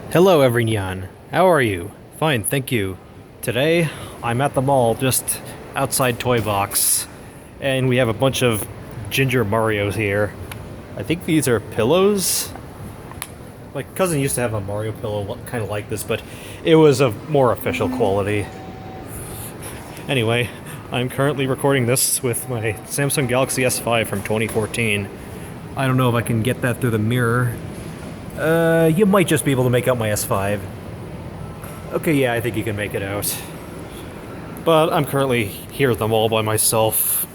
Hello, everyone. How are you? Fine, thank you. Today, I'm at the mall just outside Toy Box, and we have a bunch of Ginger Marios here. I think these are pillows. My cousin used to have a Mario pillow kind of like this, but it was of more official quality. Anyway, I'm currently recording this with my Samsung Galaxy S5 from 2014. I don't know if I can get that through the mirror. You might just be able to make out my S5. Okay, yeah, I think you can make it out. But I'm currently here at the mall by myself.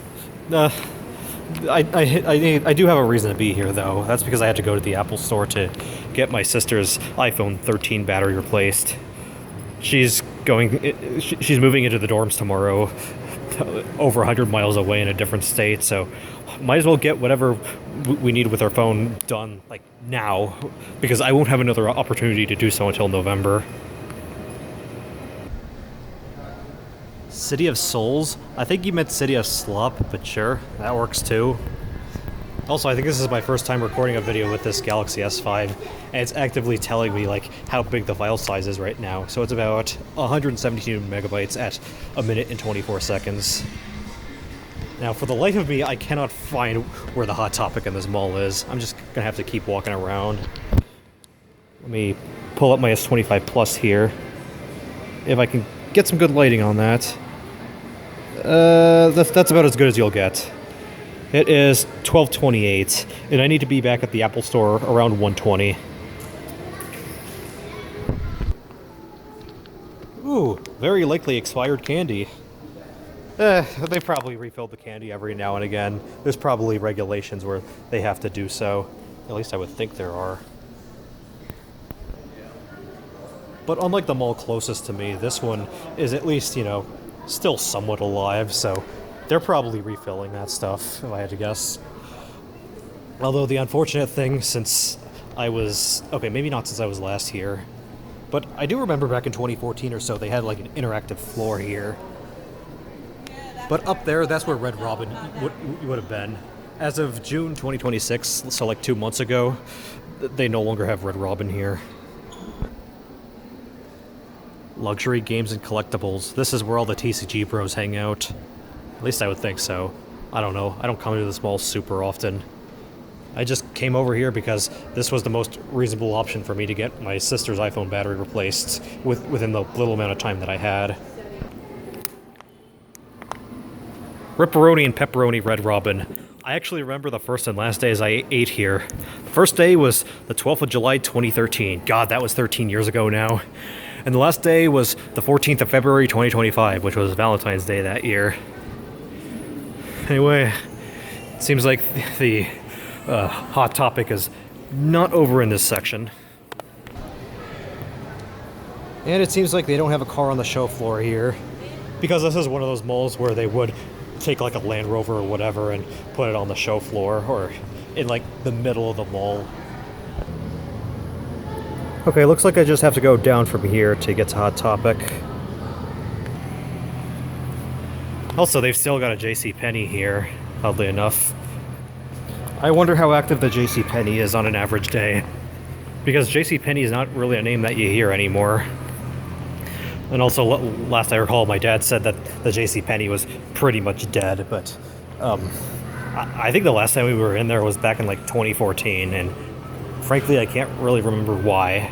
I do have a reason to be here, though. That's because I had to go to the Apple Store to get my sister's iPhone 13 battery replaced. She's moving into the dorms tomorrow, over 100 miles away in a different state, so might as well get whatever we need with our phone done, like, now, because I won't have another opportunity to do so until November. City of Souls? I think you meant City of Slop, but sure, that works too. Also, I think this is my first time recording a video with this Galaxy S5, and it's actively telling me, like, how big the file size is right now. So it's about 172 megabytes at a minute and 24 seconds. Now, for the life of me, I cannot find where the Hot Topic in this mall is. I'm just gonna have to keep walking around. Let me pull up my S25 Plus here. If I can get some good lighting on that. That's about as good as you'll get. It is 12:28, and I need to be back at the Apple Store around 1:20. Ooh, very likely expired candy. They probably refilled the candy every now and again. There's probably regulations where they have to do so. At least I would think there are. But unlike the mall closest to me, this one is at least, still somewhat alive, so they're probably refilling that stuff, if I had to guess. Although the unfortunate thing, since I was... Okay, maybe not since I was last here. But I do remember back in 2014 or so, they had like an interactive floor here. But up there, that's where Red Robin would have been. As of June 2026, so like 2 months ago, they no longer have Red Robin here. Luxury games and collectibles. This is where all the TCG bros hang out. At least I would think so. I don't know. I don't come to this mall super often. I just came over here because this was the most reasonable option for me to get my sister's iPhone battery replaced within the little amount of time that I had. Ripperoni and Pepperoni Red Robin. I actually remember the first and last days I ate here. The first day was the 12th of July 2013. God, that was 13 years ago now. And the last day was the 14th of February 2025, which was Valentine's Day that year. Anyway, it seems like the Hot Topic is not over in this section. And it seems like they don't have a car on the show floor here, because this is one of those malls where they would take like a Land Rover or whatever and put it on the show floor or in like the middle of the mall. Okay, looks like I just have to go down from here to get to Hot Topic. Also, they've still got a JCPenney here, oddly enough. I wonder how active the JCPenney is on an average day, because JCPenney is not really a name that you hear anymore. And also, last I recall, my dad said that the JCPenney was pretty much dead, but I think the last time we were in there was back in like 2014, and frankly, I can't really remember why.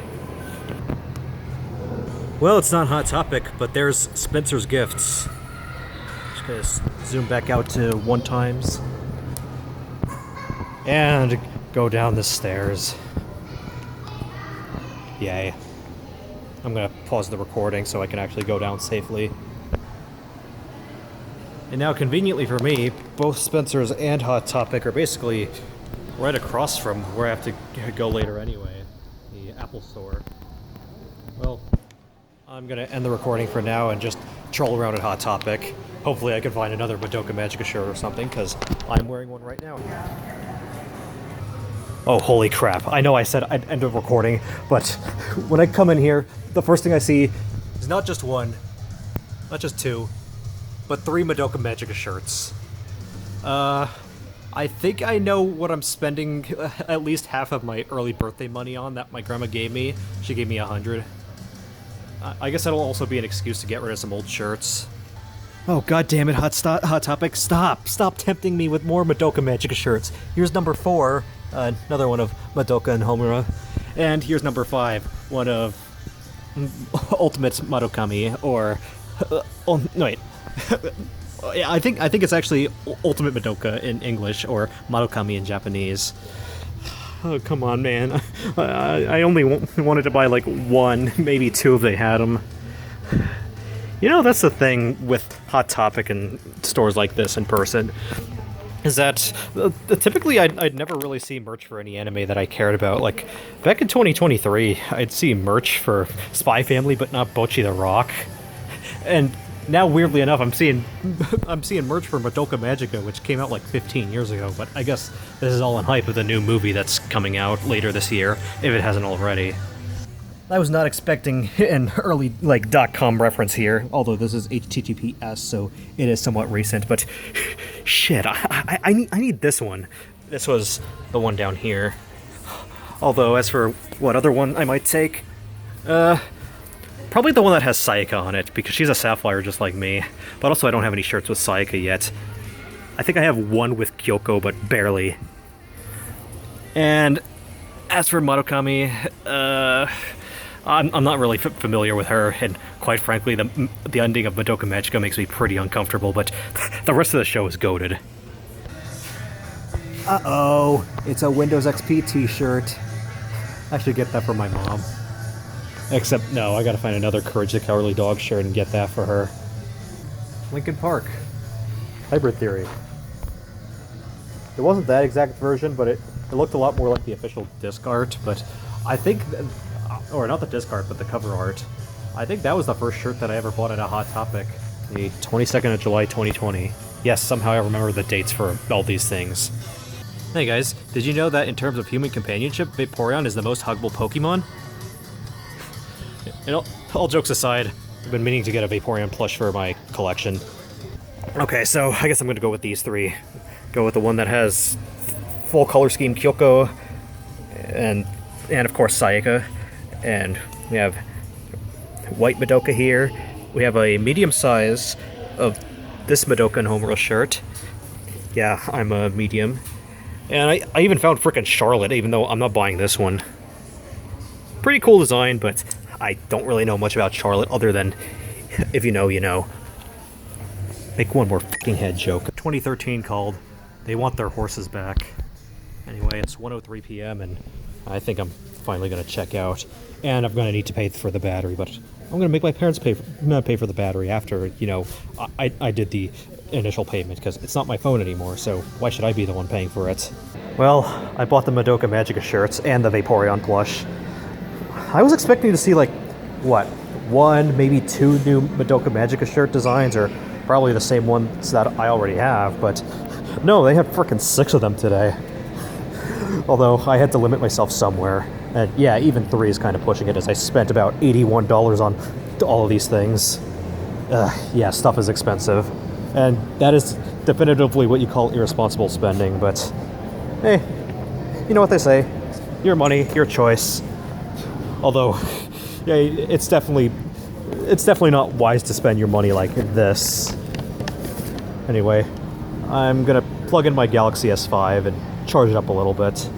Well, it's not Hot Topic, but there's Spencer's Gifts. Just gonna zoom back out to 1 times. And go down the stairs. Yay. I'm gonna pause the recording so I can actually go down safely. And now, conveniently for me, both Spencer's and Hot Topic are basically right across from where I have to go later anyway, the Apple Store. Well, I'm gonna end the recording for now and just troll around at Hot Topic. Hopefully I can find another Madoka Magica shirt or something, because I'm wearing one right now. Oh, holy crap. I know I said I'd end the recording, but when I come in here, the first thing I see is not just one, not just two, but 3 Madoka Magica shirts. I think I know what I'm spending at least half of my early birthday money on that my grandma gave me. She gave me 100. I guess that'll also be an excuse to get rid of some old shirts. Oh, god damn it, Hot Topic, stop! Stop tempting me with more Madoka Magica shirts. Here's number 4, another one of Madoka and Homura. And here's number 5, one of Ultimate Madokami, or... no, wait. I think it's actually Ultimate Madoka in English, or Madokami in Japanese. Oh, come on, man. I only wanted to buy, like, 1, maybe 2 if they had them. You know, that's the thing with Hot Topic and stores like this in person, is that typically I'd never really see merch for any anime that I cared about. Like, back in 2023, I'd see merch for Spy Family, but not Bocchi the Rock. And now, weirdly enough, I'm seeing merch for Madoka Magica, which came out like 15 years ago, but I guess this is all in hype of the new movie that's coming out later this year, if it hasn't already. I was not expecting an early, like, .com reference here, although this is HTTPS, so it is somewhat recent, but shit, I need this one. This was the one down here. Although, as for what other one I might take, probably the one that has Sayaka on it, because she's a Sapphire just like me, but also I don't have any shirts with Sayaka yet. I think I have one with Kyoko, but barely. And as for Madokami, I'm not really familiar with her, and quite frankly, the ending of Madoka Magica makes me pretty uncomfortable, but the rest of the show is goated. Uh-oh, it's a Windows XP t-shirt. I should get that for my mom. Except, no, I gotta find another Courage the Cowardly Dog shirt and get that for her. Linkin Park. Hybrid Theory. It wasn't that exact version, but it looked a lot more like the official disc art, but I think... or not the disc art, but the cover art. I think that was the first shirt that I ever bought at a Hot Topic. The 22nd of July, 2020. Yes, somehow I remember the dates for all these things. Hey guys, did you know that in terms of human companionship, Vaporeon is the most huggable Pokemon? You know, all jokes aside, I've been meaning to get a Vaporeon plush for my collection. Okay, so I guess I'm gonna go with these 3. Go with the one that has full color scheme Kyoko, and of course Sayaka. And we have white Madoka here. We have a medium size of this Madoka and Homura shirt. Yeah, I'm a medium. And I even found frickin' Charlotte, even though I'm not buying this one. Pretty cool design, but I don't really know much about Charlotte other than, if you know, you know. Make one more fucking head joke. 2013 called. They want their horses back. Anyway, it's 1:03 p.m. and I think I'm finally going to check out. And I'm going to need to pay for the battery, but I'm going to make my parents pay for the battery after, you know, I did the initial payment, because it's not my phone anymore, so why should I be the one paying for it? Well, I bought the Madoka Magica shirts and the Vaporeon plush. I was expecting to see, like, what, 1, maybe 2 new Madoka Magica shirt designs, or probably the same ones that I already have, but no, they have frickin' 6 of them today. Although, I had to limit myself somewhere. And yeah, even 3 is kind of pushing it, as I spent about $81 on all of these things. Yeah, stuff is expensive. And that is definitively what you call irresponsible spending, but hey, you know what they say. Your money, your choice. Although, yeah, it's definitely not wise to spend your money like this. Anyway, I'm gonna plug in my Galaxy S5 and charge it up a little bit.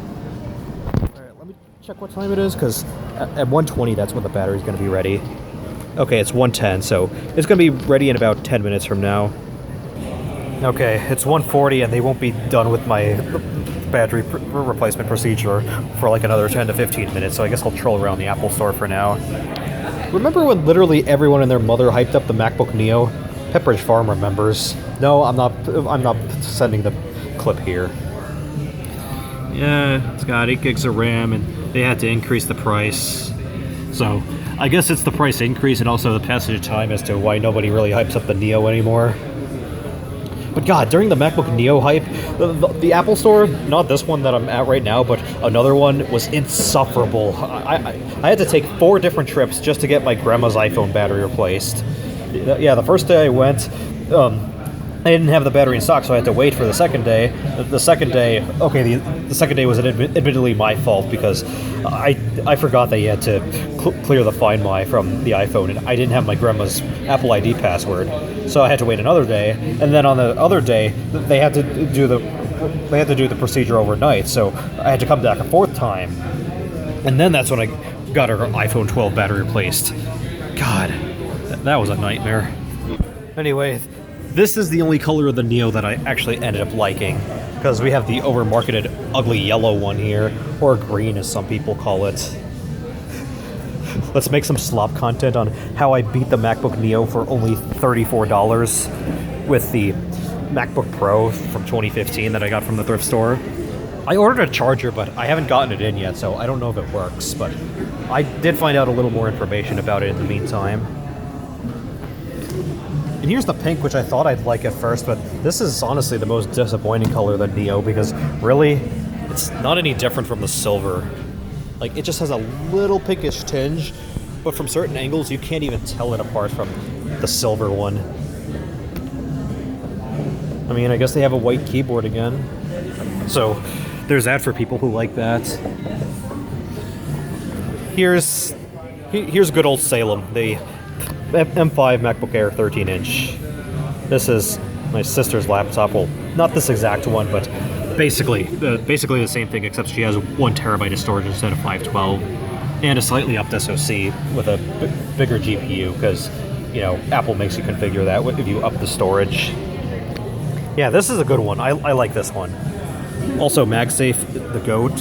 Alright, let me check what time it is, because at 1:20 that's when the battery's gonna be ready. Okay, it's 1:10, so it's gonna be ready in about 10 minutes from now. Okay, it's 1:40 and they won't be done with my battery replacement procedure for like another 10 to 15 minutes, so I guess I'll troll around the Apple Store for now. Remember when literally everyone and their mother hyped up the MacBook Neo? Pepperidge Farm remembers. No, I'm not sending the clip here. Yeah, it's got 8 gigs of RAM and they had to increase the price. So, I guess it's the price increase and also the passage of time as to why nobody really hypes up the Neo anymore. But god, during the MacBook Neo hype, the Apple Store, not this one that I'm at right now, but another one, was insufferable. I had to take 4 different trips just to get my grandma's iPhone battery replaced. Yeah, the first day I went, I didn't have the battery in stock, so I had to wait for the second day. The second day, okay, the second day was admittedly my fault because I forgot that you had to clear the Find My from the iPhone, and I didn't have my grandma's Apple ID password, so I had to wait another day. And then on the other day, they had to do the procedure overnight, so I had to come back a fourth time, and then that's when I got her iPhone 12 battery replaced. God, that was a nightmare. Anyway. This is the only color of the Neo that I actually ended up liking, because we have the overmarketed ugly yellow one here, or green as some people call it. Let's make some slop content on how I beat the MacBook Neo for only $34 with the MacBook Pro from 2015 that I got from the thrift store. I ordered a charger, but I haven't gotten it in yet, so I don't know if it works, but I did find out a little more information about it in the meantime. And here's the pink, which I thought I'd like at first, but this is honestly the most disappointing color of the Neo, because really, it's not any different from the silver. Like, it just has a little pinkish tinge, but from certain angles, you can't even tell it apart from the silver one. I mean, I guess they have a white keyboard again. So, there's that for people who like that. Here's good old Salem, the M5 MacBook Air 13-inch. This is my sister's laptop. Well, not this exact one, but basically the same thing, except she has 1 terabyte of storage instead of 512, and a slightly upped SoC with a bigger GPU, because, you know, Apple makes you configure that if you up the storage. Yeah, this is a good one. I like this one. Also, MagSafe, the GOAT.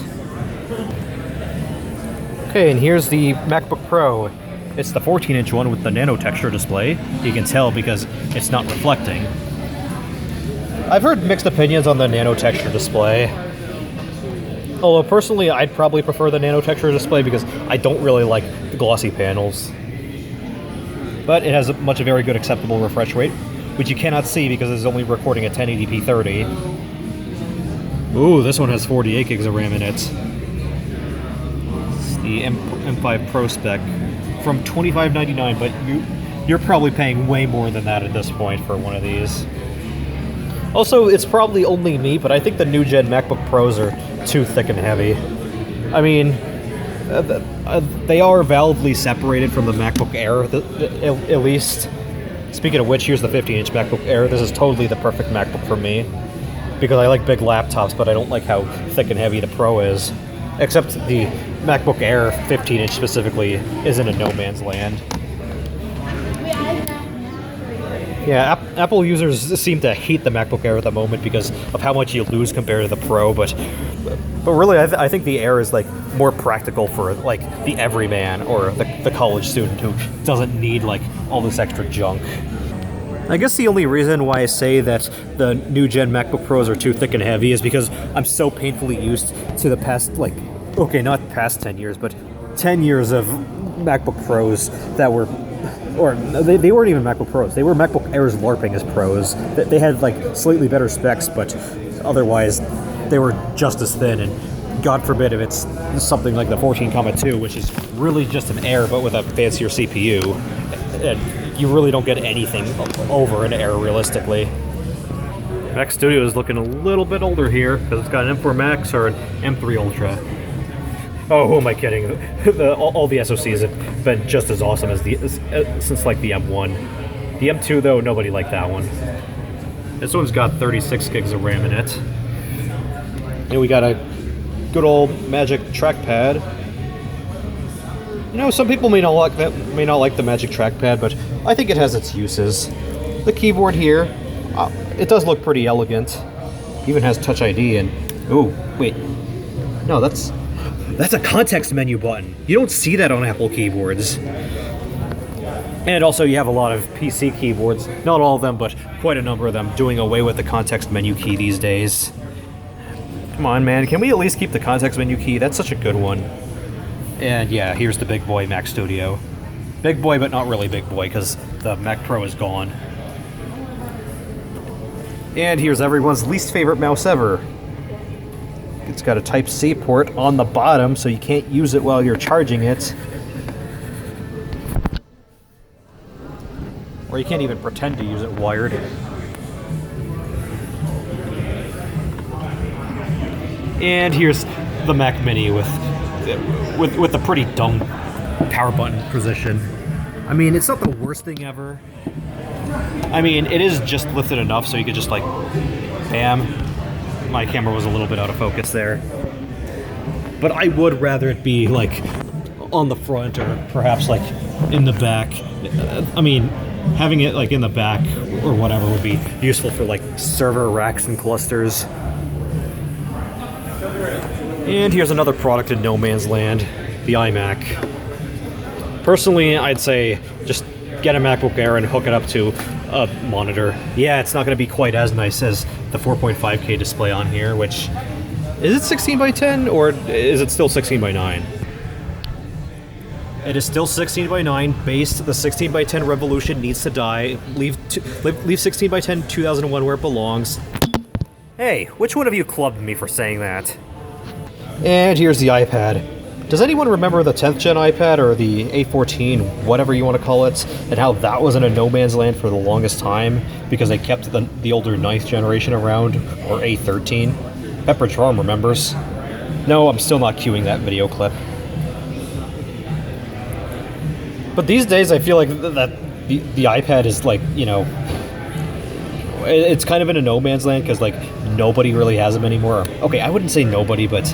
Okay, and here's the MacBook Pro. It's the 14-inch one with the nano texture display. You can tell because it's not reflecting. I've heard mixed opinions on the nano texture display. Although personally, I'd probably prefer the nano texture display because I don't really like the glossy panels. But it has a very good acceptable refresh rate, which you cannot see because it's only recording at 1080p 30. Ooh, this one has 48 gigs of RAM in it. It's the M5 Pro spec. From $25.99, but you're probably paying way more than that at this point for one of these. Also, it's probably only me, but I think the new gen MacBook Pros are too thick and heavy. I mean, they are validly separated from the MacBook Air, at least. Speaking of which, here's the 15-inch MacBook Air. This is totally the perfect MacBook for me, because I like big laptops, but I don't like how thick and heavy the Pro is. Except the MacBook Air 15-inch specifically is in a no man's land. Yeah, Apple users seem to hate the MacBook Air at the moment because of how much you lose compared to the Pro, but really I think the Air is like more practical for like the everyman or the college student who doesn't need like all this extra junk. I guess the only reason why I say that the new gen MacBook Pros are too thick and heavy is because I'm so painfully used to the past, like, okay, not past 10 years, but 10 years of MacBook Pros that were, or they weren't even MacBook Pros, they were MacBook Airs LARPing as Pros. They had, like, slightly better specs, but otherwise they were just as thin, and God forbid if it's something like the 14,2, which is really just an Air, but with a fancier CPU, and you really don't get anything over an Air realistically. Mac Studio is looking a little bit older here because it's got an M4 Max or an M3 Ultra. Oh, who am I kidding? All the SoCs have been just as awesome as since like the M1. The M2 though, nobody liked that one. This one's got 36 gigs of RAM in it. And we got a good old Magic Trackpad. You know, some people may not like the Magic Trackpad, but I think it has its uses. The keyboard here, it does look pretty elegant. Even has Touch ID and oh wait, no, that's a context menu button. You don't see that on Apple keyboards. And also, you have a lot of PC keyboards, not all of them, but quite a number of them, doing away with the context menu key these days. Come on, man, can we at least keep the context menu key? That's such a good one. And yeah, here's the big boy Mac Studio. Big boy, but not really big boy, because the Mac Pro is gone. And here's everyone's least favorite mouse ever. It's got a Type-C port on the bottom, so you can't use it while you're charging it. Or you can't even pretend to use it wired. And here's the Mac Mini with a pretty dumb power button position. I mean, it's not the worst thing ever. I mean, it is just lifted enough so you could just like, bam. My camera was a little bit out of focus there. But I would rather it be like on the front or perhaps like in the back. I mean, having it like in the back or whatever would be useful for like server racks and clusters. And here's another product in no man's land, the iMac. Personally, I'd say just get a MacBook Air and hook it up to a monitor. Yeah, it's not going to be quite as nice as the 4.5K display on here, which... Is it 16 by 10 or is it still 16 by 9? It is still 16 by 9. Based, the 16 by 10 revolution needs to die. Leave 16 by 10 2001 where it belongs. Hey, which one of you clubbed me for saying that? And here's the iPad. Does anyone remember the 10th gen iPad or the A14, whatever you want to call it, and how that was in a no man's land for the longest time because they kept the older 9th generation around, or A13? Pepper Charm remembers. No, I'm still not queuing that video clip. But these days I feel like that the iPad is like, you know, it's kind of in a no man's land because like nobody really has them anymore. Okay, I wouldn't say nobody, but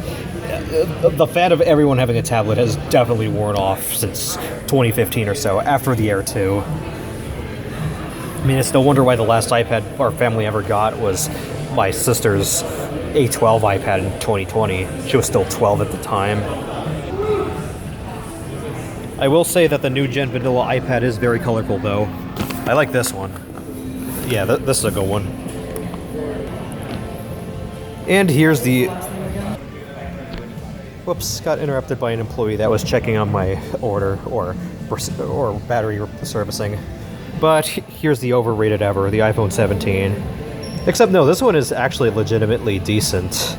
the fad of everyone having a tablet has definitely worn off since 2015 or so, after the Air 2. I mean, it's no wonder why the last iPad our family ever got was my sister's A12 iPad in 2020. She was still 12 at the time. I will say that the new Gen Vanilla iPad is very colorful, though. I like this one. Yeah, this is a good one. And here's the... Whoops, got interrupted by an employee that was checking on my order or battery servicing. But here's the overrated ever, the iPhone 17. Except no, this one is actually legitimately decent.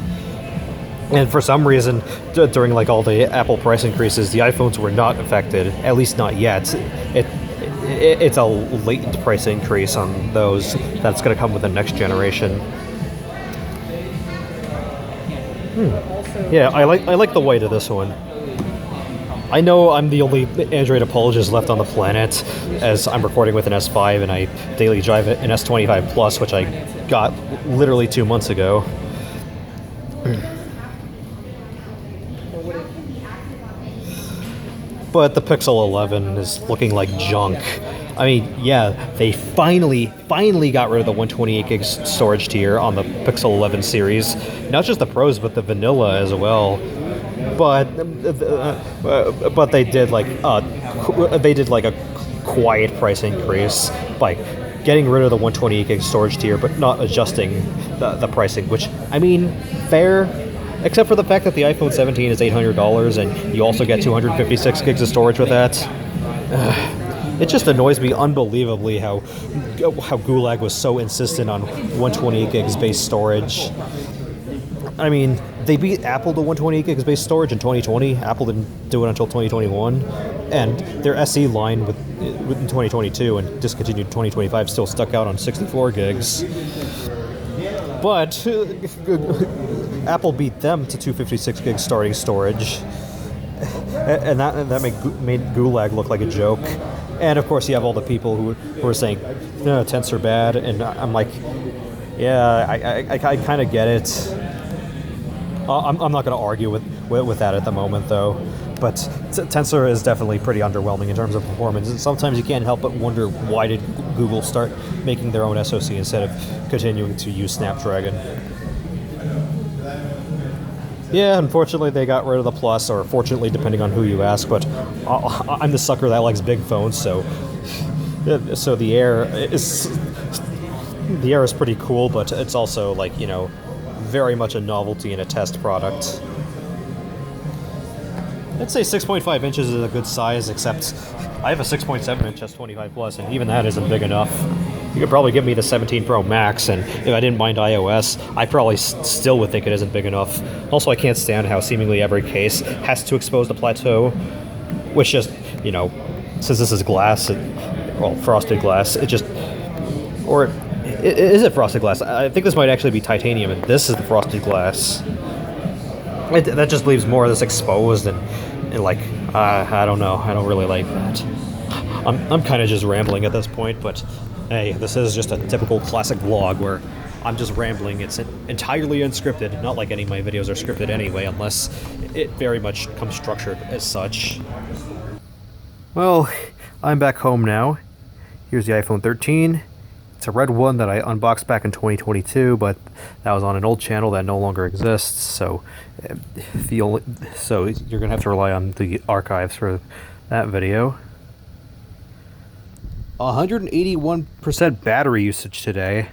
And for some reason, during like all the Apple price increases, the iPhones were not affected, at least not yet. It's a latent price increase on those that's going to come with the next generation. Yeah, I like the white of this one. I know I'm the only Android apologist left on the planet, as I'm recording with an S5 and I daily drive an S25 Plus, which I got literally 2 months ago. But the Pixel 11 is looking like junk. I mean, yeah, they finally got rid of the 128 gig storage tier on the Pixel 11 series. Not just the Pros, but the Vanilla as well. But they did like a quiet price increase by getting rid of the 128 gig storage tier, but not adjusting the pricing. Which, I mean, fair. Except for the fact that the iPhone 17 is $800 and you also get 256 gigs of storage with that. It just annoys me unbelievably how Gulag was so insistent on 128 gigs base storage. I mean, they beat Apple to 128 gigs base storage in 2020. Apple didn't do it until 2021. And their SE line in 2022 and discontinued in 2025 still stuck out on 64 gigs. But Apple beat them to 256 gig starting storage. And that made Gulag look like a joke. And of course, you have all the people who are saying, no, tents are bad. And I'm like, yeah, I kind of get it. I'm not going to argue with that at the moment, though. But Tensor is definitely pretty underwhelming in terms of performance. And sometimes you can't help but wonder, why did Google start making their own SoC instead of continuing to use Snapdragon? Yeah, unfortunately they got rid of the Plus, or fortunately, depending on who you ask, but I'm the sucker that likes big phones, so the Air is pretty cool, but it's also, like, you know, very much a novelty and a test product. I'd say 6.5 inches is a good size, except I have a 6.7 inch S25 Plus, and even that isn't big enough. You could probably give me the 17 Pro Max, and if I didn't mind iOS, I probably still would think it isn't big enough. Also, I can't stand how seemingly every case has to expose the plateau, which just, you know, since this is glass, frosted glass, is it frosted glass? I think this might actually be titanium, and this is the frosted glass. That just leaves more of this exposed, and like, I don't know. I don't really like that. I'm kind of just rambling at this point, but hey, this is just a typical classic vlog where I'm just rambling. It's entirely unscripted, not like any of my videos are scripted anyway, unless it very much comes structured as such. Well, I'm back home now. Here's the iPhone 13. It's a red one that I unboxed back in 2022, but that was on an old channel that no longer exists, so you're gonna have to rely on the archives for that video. 181% battery usage today.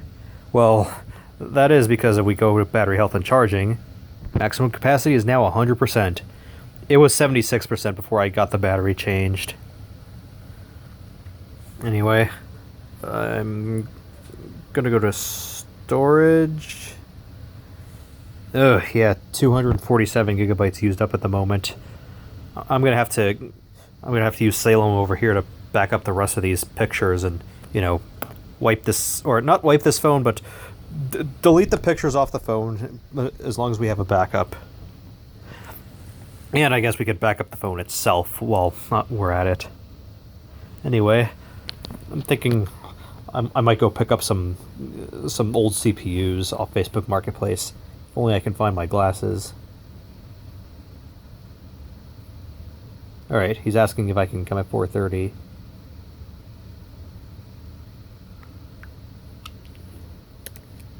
Well, that is because if we go with battery health and charging, maximum capacity is now 100%. It was 76% before I got the battery changed. Anyway, I'm gonna go to storage. Ugh, yeah, 247 gigabytes used up at the moment. I'm gonna have to use Salem over here to back up the rest of these pictures and, you know, wipe this, or not wipe this phone, but delete the pictures off the phone as long as we have a backup. And I guess we could back up the phone itself while we're at it. Anyway, I'm thinking I might go pick up some old CPUs off Facebook Marketplace. If only I can find my glasses. Alright, he's asking if I can come at 4:30.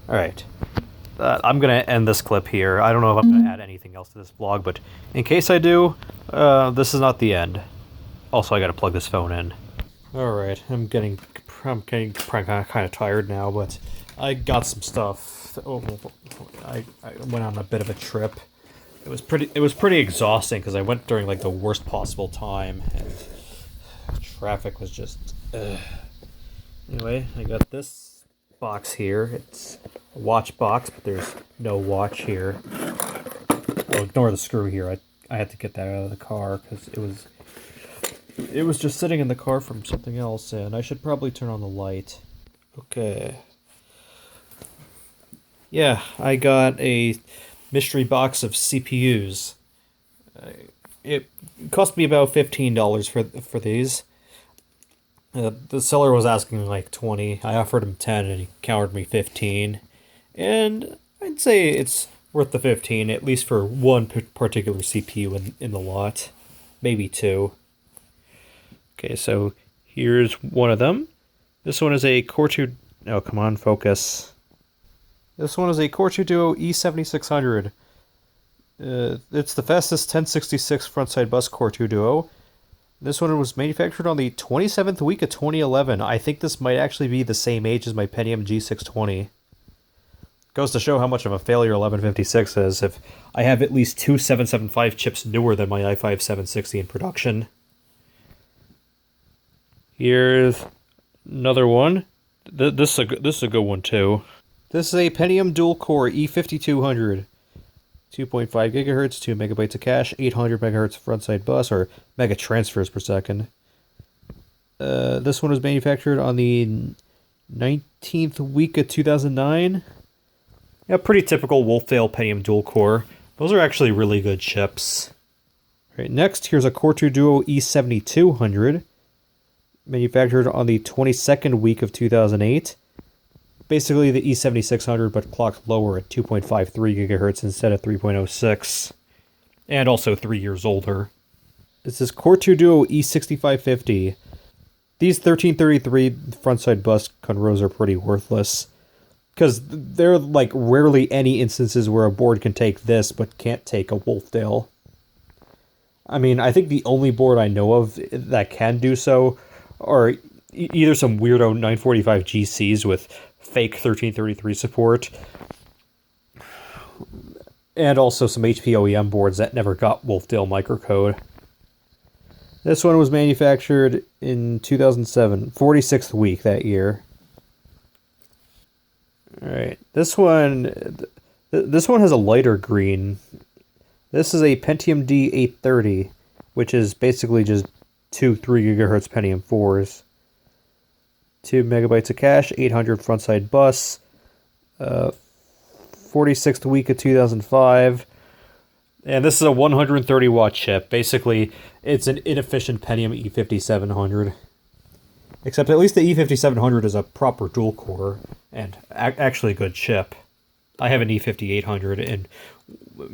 Alright. I'm going to end this clip here. I don't know if I'm going to add anything else to this vlog, but in case I do, this is not the end. Also, I got to plug this phone in. Alright, I'm getting kind of tired now, but I got some stuff. I went on a bit of a trip. It was pretty exhausting because I went during like the worst possible time, and traffic was just. Anyway, I got this box here. It's a watch box, but there's no watch here. Well, ignore the screw here. I had to get that out of the car because it was just sitting in the car from something else, and I should probably turn on the light. Okay. Yeah, I got a mystery box of CPUs. It cost me about $15 for these. The seller was asking like 20. I offered him 10 and he countered me 15. And I'd say it's worth the 15, at least for one particular CPU in the lot. Maybe two. Okay, so here's one of them. This one is a Core 2... Oh, come on, focus. This one is a Core 2 Duo E7600. It's the fastest 1066 frontside bus Core 2 Duo. This one was manufactured on the 27th week of 2011. I think this might actually be the same age as my Pentium G620. Goes to show how much of a failure 1156 is if I have at least two 775 chips newer than my i5 760 in production. Here's another one. This is a good one too. This is a Pentium dual-core E5200. 2.5 gigahertz, 2 megabytes of cache, 800 megahertz frontside bus, or mega transfers per second. This one was manufactured on the 19th week of 2009. Yeah, pretty typical Wolfdale Pentium dual-core. Those are actually really good chips. All right, next, here's a Core 2 Duo E7200. Manufactured on the 22nd week of 2008. Basically the E7600, but clocked lower at 2.53 gigahertz instead of 3.06. And also 3 years older. This is Core 2 Duo E6550. These 1333 frontside bus conros are pretty worthless. Because there are like rarely any instances where a board can take this, but can't take a Wolfdale. I mean, I think the only board I know of that can do so are either some weirdo 945 GCs with fake 1333 support, and also some HP OEM boards that never got Wolfdale microcode. This one was manufactured in 2007, 46th week that year. Alright, this one has a lighter green. This is a Pentium D830, which is basically just two 3 gigahertz Pentium 4s. 2 megabytes of cache, 800 frontside bus, 46th week of 2005. And this is a 130 watt chip. Basically, it's an inefficient Pentium E5700. Except at least the E5700 is a proper dual core and actually a good chip. I have an E5800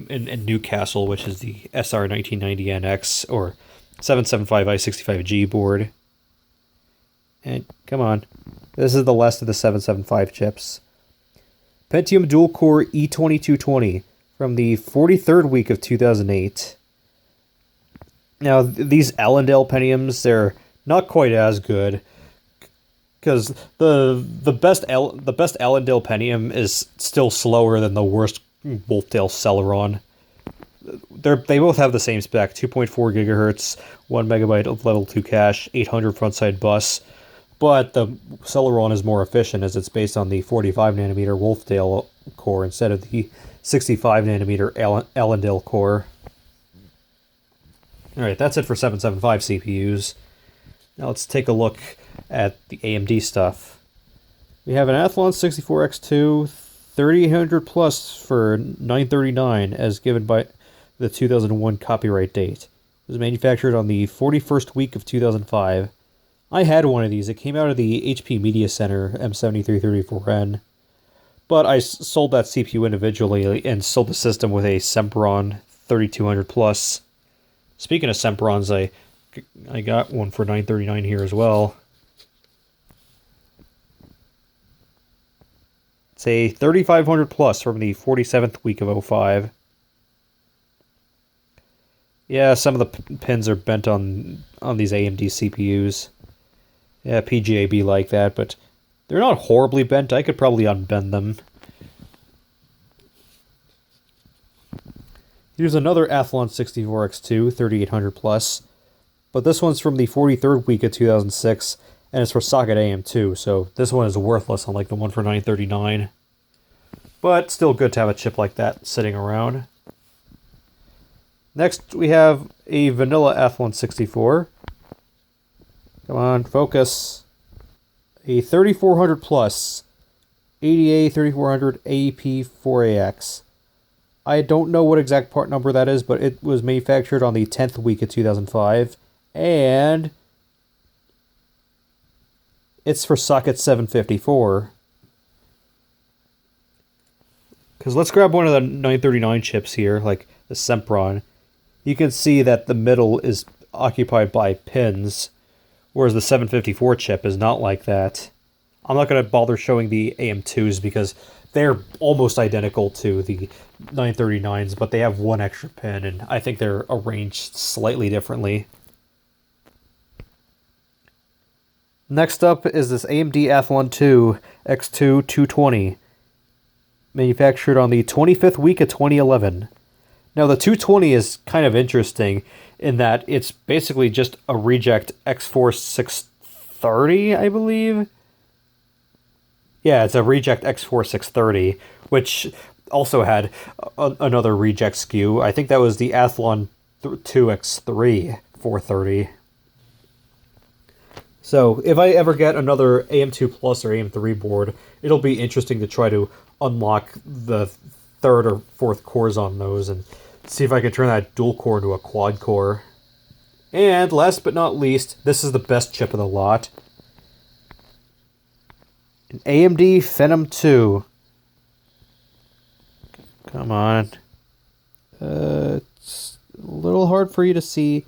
in Newcastle, which is the SR1990NX or 775i65G board. And come on, this is the last of the 775 chips. Pentium dual core E2220 from the 43rd week of 2008. Now, these Allendale Pentiums, they're not quite as good, because the best Allendale Pentium is still slower than the worst Wolfdale Celeron. They both have the same spec: 2.4 gigahertz, 1 megabyte of level 2 cache, 800 frontside bus. But the Celeron is more efficient as it's based on the 45 nanometer Wolfdale core instead of the 65 nanometer Allendale core. Alright, that's it for 775 CPUs. Now let's take a look at the AMD stuff. We have an Athlon 64X2 3800 plus for $939 as given by the 2001 copyright date. It was manufactured on the 41st week of 2005. I had one of these. It came out of the HP Media Center M7334N. But I sold that CPU individually and sold the system with a Sempron 3200 plus. Speaking of Semprons, I got one for $939 here as well. It's a 3500 plus from the 47th week of 05. Yeah, some of the pins are bent on these AMD CPUs. Yeah, PGA be like that, but they're not horribly bent. I could probably unbend them. Here's another Athlon 64X2 3800 plus, but this one's from the 43rd week of 2006, and it's for socket AM2, so this one is worthless unlike the one for $939. But still good to have a chip like that sitting around. Next, we have a vanilla Athlon 64. Come on, focus. A 3400 plus, ADA 3400 AEP4AX. I don't know what exact part number that is, but it was manufactured on the 10th week of 2005, and it's for socket 754. Because let's grab one of the 939 chips here, like the Sempron. You can see that the middle is occupied by pins, whereas the 754 chip is not like that. I'm not going to bother showing the AM2s because they're almost identical to the 939s, but they have one extra pin, and I think they're arranged slightly differently. Next up is this AMD Athlon 2 X2 220, manufactured on the 25th week of 2011. Now, the 220 is kind of interesting in that it's basically just a reject X4 630, I believe. Yeah, it's a reject X4 630, which also had another reject SKU. I think that was the Athlon 2X3 430. So, if I ever get another AM2 Plus or AM3 board, it'll be interesting to try to unlock the third or fourth cores on those and see if I can turn that dual core into a quad core. And last but not least, this is the best chip of the lot. An AMD Phenom 2. Come on. It's a little hard for you to see.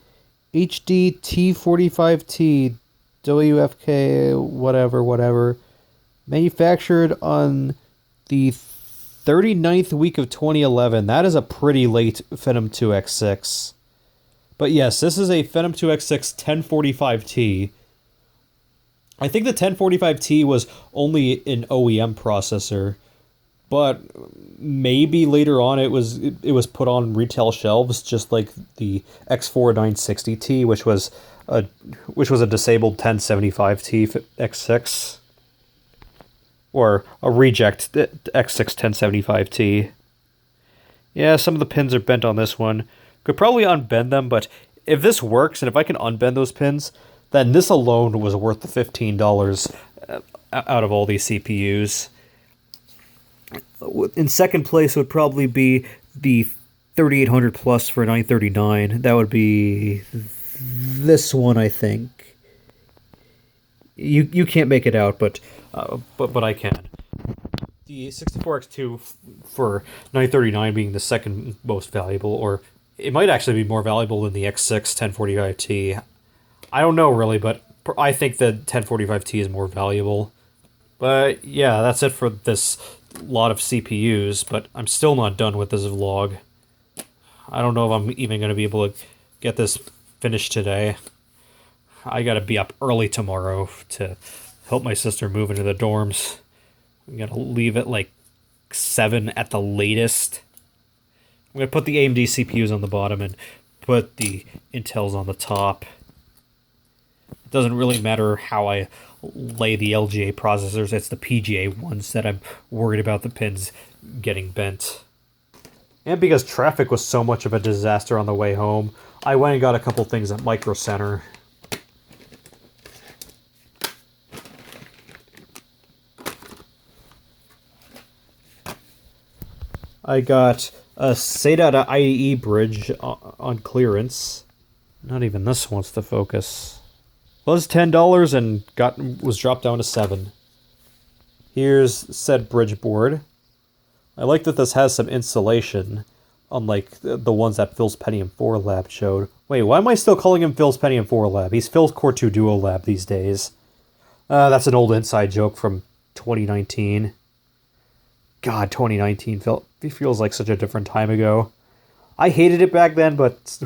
HD T45T WFK whatever. Manufactured on the 39th week of 2011. That is a pretty late Phenom 2X6. But yes, this is a Phenom 2X6 1045T. I think the 1045T was only an OEM processor, but maybe later on it was put on retail shelves, just like the X4 960T, which was a disabled 1075T X6, or a reject X6 1075T. Yeah, some of the pins are bent on this one. Could probably unbend them, but if this works and if I can unbend those pins, then this alone was worth the $15 out of all these CPUs. In second place would probably be the 3800 plus for 939. That would be this one, I think. You can't make it out, but I can. The 64X2 for 939 being the second most valuable, or it might actually be more valuable than the X6 1045T. I don't know really, but I think the 1045T is more valuable. But yeah, that's it for this lot of CPUs, but I'm still not done with this vlog. I don't know if I'm even going to be able to get this finished today. I gotta be up early tomorrow to help my sister move into the dorms. I'm gonna leave at like 7 at the latest. I'm gonna put the AMD CPUs on the bottom and put the Intels on the top. It doesn't really matter how I lay the LGA processors, it's the PGA ones that I'm worried about the pins getting bent. And because traffic was so much of a disaster on the way home, I went and got a couple things at Micro Center. I got a SATA to IDE bridge on clearance. Not even this wants to focus. Was $10 and was dropped down to $7. Here's said bridge board. I like that this has some insulation, unlike the ones that Phil's Pentium 4 lab showed. Wait, why am I still calling him Phil's Pentium 4 lab? He's Phil's Core 2 Duo lab these days. That's an old inside joke from 2019. God, 2019 feels like such a different time ago. I hated it back then, but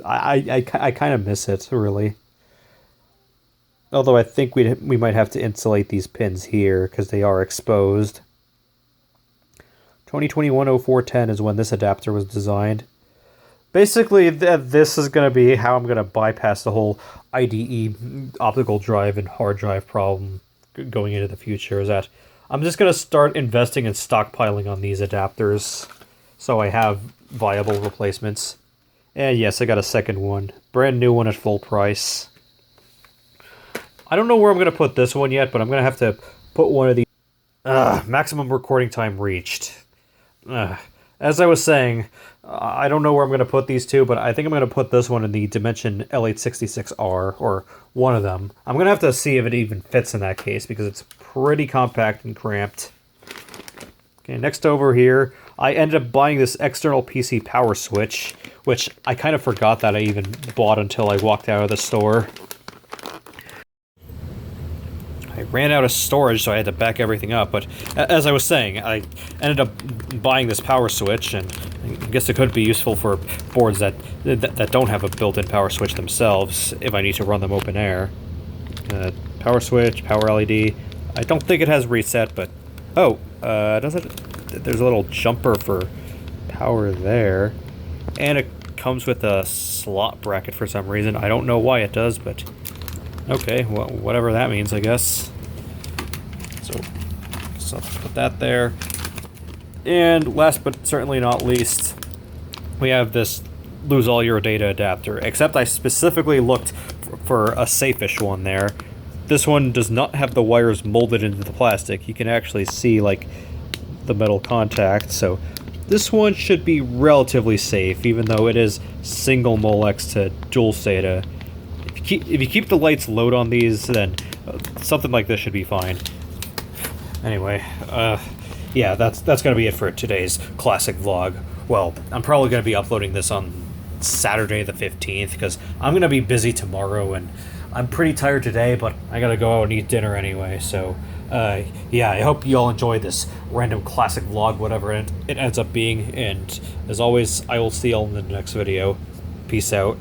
I kind of miss it, really. Although I think we might have to insulate these pins here, because they are exposed. 2021-04-10 is when this adapter was designed. Basically, this is going to be how I'm going to bypass the whole IDE optical drive and hard drive problem going into the future, is that I'm just going to start investing in stockpiling on these adapters so I have viable replacements. And yes, I got a second one. Brand new one at full price. I don't know where I'm going to put this one yet, but I'm going to have to put one of these... maximum recording time reached. As I was saying, I don't know where I'm going to put these two, but I think I'm going to put this one in the Dimension L866R, or one of them. I'm going to have to see if it even fits in that case, because it's pretty compact and cramped. Okay, next over here, I ended up buying this external PC power switch, which I kind of forgot that I even bought until I walked out of the store. I ran out of storage, so I had to back everything up, but as I was saying, I ended up buying this power switch, and I guess it could be useful for boards that don't have a built-in power switch themselves, if I need to run them open air. Power switch, power LED. I don't think it has reset, but... Oh, does it? There's a little jumper for power there. And it comes with a slot bracket for some reason. I don't know why it does, but... Okay, well, whatever that means, I guess. So I'll put that there. And last but certainly not least, we have this lose all your data adapter, except I specifically looked for a safe-ish one there. This one does not have the wires molded into the plastic. You can actually see, like, the metal contact, so this one should be relatively safe, even though it is single Molex to dual SATA. If you keep the lights low on these, then something like this should be fine. Anyway, yeah, that's gonna be it for today's classic vlog. Well, I'm probably gonna be uploading this on Saturday the 15th, because I'm gonna be busy tomorrow, and I'm pretty tired today, but I gotta go out and eat dinner anyway, so... yeah, I hope you all enjoyed this random classic vlog, whatever it ends up being, and as always, I will see you all in the next video. Peace out.